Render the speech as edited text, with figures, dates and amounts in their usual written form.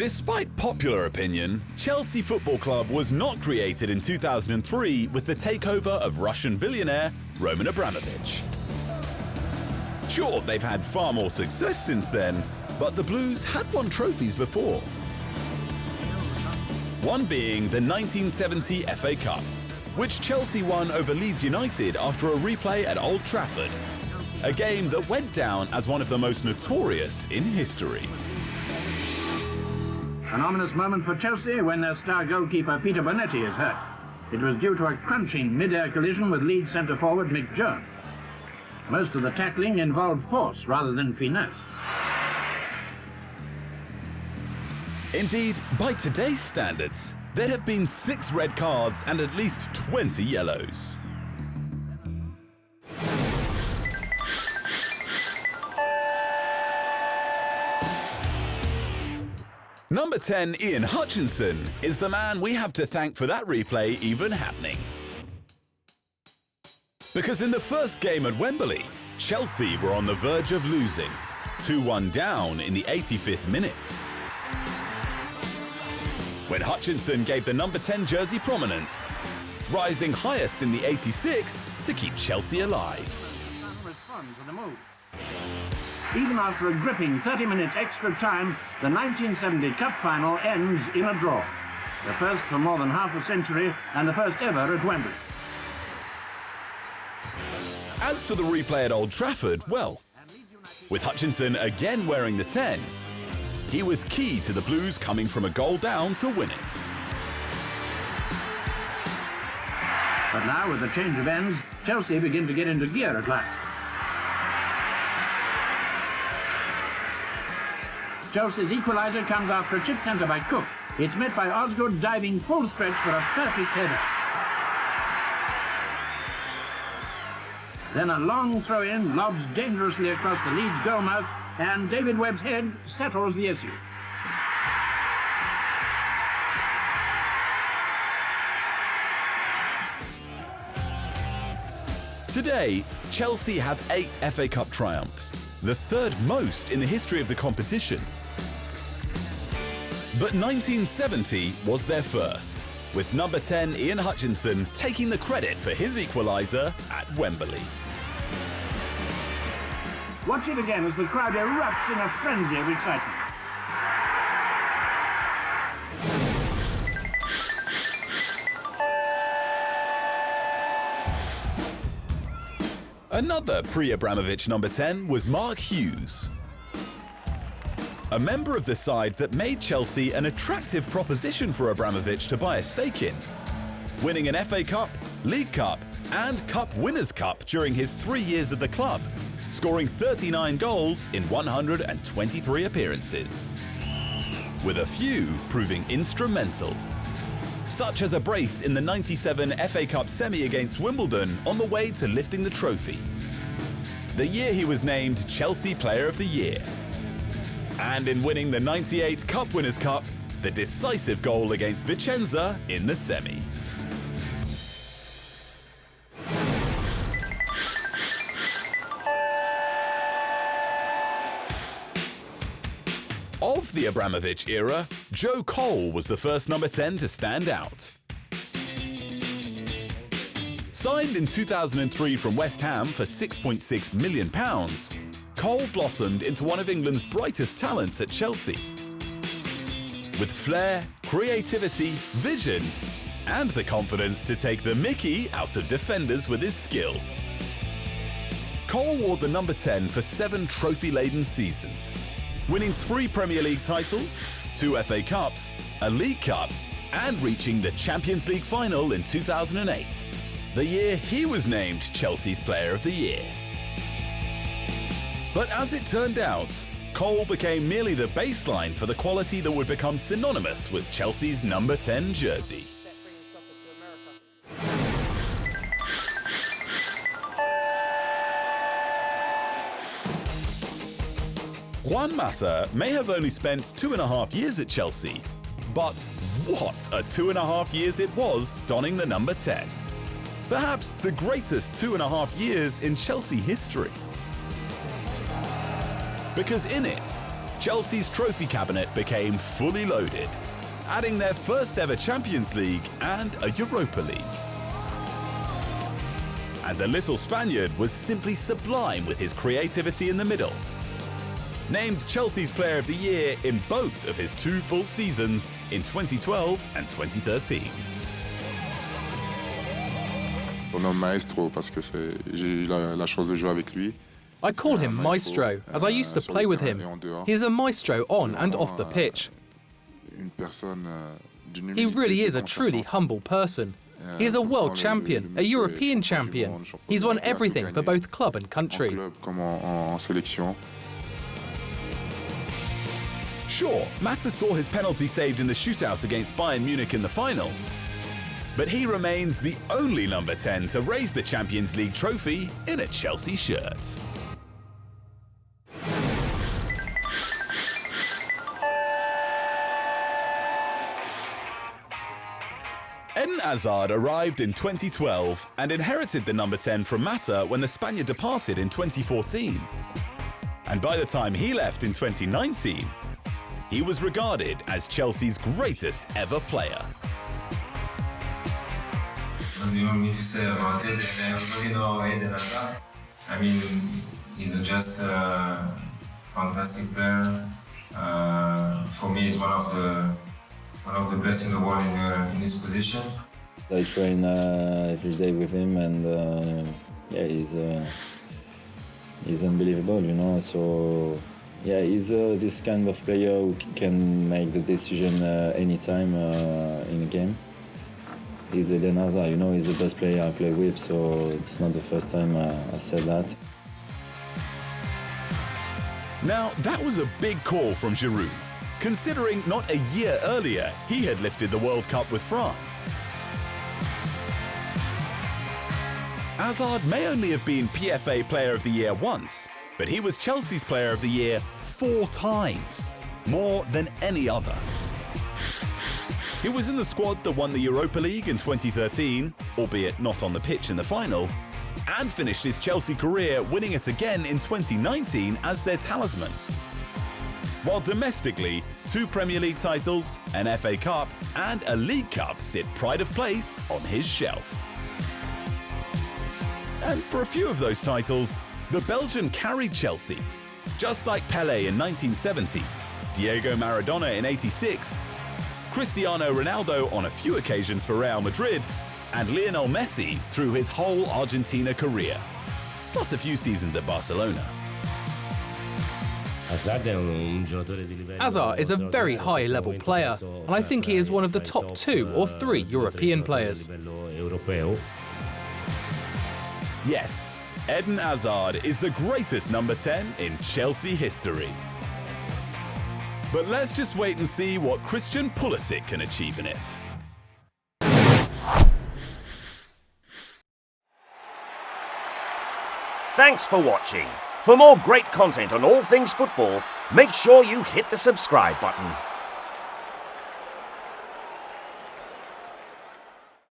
Despite popular opinion, Chelsea Football Club was not created in 2003 with the takeover of Russian billionaire Roman Abramovich. Sure, they've had far more success since then, but the Blues had won trophies before. One being the 1970 FA Cup, which Chelsea won over Leeds United after a replay at Old Trafford, a game that went down as one of the most notorious in history. An ominous moment for Chelsea when their star goalkeeper Peter Bonetti is hurt. It was due to a crunching mid-air collision with Leeds centre-forward Mick Jones. Most of the tackling involved force rather than finesse. Indeed, by today's standards, there have been 6 red cards and at least 20 yellows. Number 10, Ian Hutchinson, is the man we have to thank for that replay even happening. Because in the first game at Wembley, Chelsea were on the verge of losing, 2-1 down in the 85th minute. When Hutchinson gave the number 10 jersey prominence, rising highest in the 86th to keep Chelsea alive. Even after a gripping 30 minutes extra time, the 1970 Cup final ends in a draw. The first for more than half a century and the first ever at Wembley. As for the replay at Old Trafford, well, with Hutchinson again wearing the 10, he was key to the Blues coming from a goal down to win it. But now, with the change of ends, Chelsea begin to get into gear at last. Chelsea's equaliser comes after a chip centre by Cook. It's met by Osgood diving full stretch for a perfect header. Then a long throw-in lobs dangerously across the Leeds goalmouth, and David Webb's head settles the issue. Today, Chelsea have 8 FA Cup triumphs, the 3rd most in the history of the competition. But 1970 was their first, with number 10 Ian Hutchinson taking the credit for his equaliser at Wembley. Watch it again as the crowd erupts in a frenzy of excitement. Another pre-Abramovich number 10 was Mark Hughes, a member of the side that made Chelsea an attractive proposition for Abramovich to buy a stake in, winning an FA Cup, League Cup and Cup Winners' Cup during his 3 years at the club, scoring 39 goals in 123 appearances, with a few proving instrumental, such as a brace in the 97 FA Cup semi against Wimbledon on the way to lifting the trophy, the year he was named Chelsea Player of the Year, and in winning the 98 Cup Winners' Cup, the decisive goal against Vicenza in the semi. Of the Abramovich era, Joe Cole was the first number 10 to stand out. Signed in 2003 from West Ham for £6.6 million, Cole blossomed into one of England's brightest talents at Chelsea. With flair, creativity, vision, and the confidence to take the mickey out of defenders with his skill. Cole wore the number 10 for 7 trophy-laden seasons, winning 3 Premier League titles, 2 FA Cups, a League Cup, and reaching the Champions League final in 2008, the year he was named Chelsea's Player of the Year. But as it turned out, Cole became merely the baseline for the quality that would become synonymous with Chelsea's number 10 jersey. Juan may have only spent 2.5 years at Chelsea, but what a 2.5 years it was donning the number 10. Perhaps the greatest 2.5 years in Chelsea history. Because in it, Chelsea's trophy cabinet became fully loaded, adding their first ever Champions League and a Europa League. And the little Spaniard was simply sublime with his creativity in the middle. Named Chelsea's Player of the Year in both of his 2 full seasons in 2012 and 2013. Un maestro parce que j'ai eu la chance de jouer avec lui. I call him Maestro, as I used to play with him. He's a maestro on and off the pitch. He really is a truly humble person. He is a world champion, a European champion. He's won everything for both club and country. Sure, Mata saw his penalty saved in the shootout against Bayern Munich in the final, but he remains the only number 10 to raise the Champions League trophy in a Chelsea shirt. Eden Hazard arrived in 2012 and inherited the number 10 from Mata when the Spaniard departed in 2014. And by the time he left in 2019, he was regarded as Chelsea's greatest ever player. What do you want me to say about it? Everybody know Eden Hazard. I mean, he's just a fantastic player. For me, he's one of the best in the world in this position. I train every day with him, and yeah, he's unbelievable, you know. So yeah, he's this kind of player who can make the decision anytime in a game. He's Eden Hazard, you know. He's the best player I play with, so it's not the first time I said that. Now, that was a big call from Giroud, considering not a year earlier he had lifted the World Cup with France. Hazard may only have been PFA Player of the Year once, but he was Chelsea's Player of the Year 4 times, more than any other. He was in the squad that won the Europa League in 2013, albeit not on the pitch in the final, and finished his Chelsea career winning it again in 2019 as their talisman. While domestically, 2 Premier League titles, an FA Cup, and a League Cup sit pride of place on his shelf. And for a few of those titles, the Belgian carried Chelsea, just like Pelé in 1970, Diego Maradona in '86, Cristiano Ronaldo on a few occasions for Real Madrid, and Lionel Messi through his whole Argentina career, plus a few seasons at Barcelona. Hazard is a very high-level player, and I think he is one of the top 2 or 3 European players. Yes, Eden Hazard is the greatest number 10 in Chelsea history. But let's just wait and see what Christian Pulisic can achieve in it. Thanks for watching. For more great content on all things football, make sure you hit the subscribe button.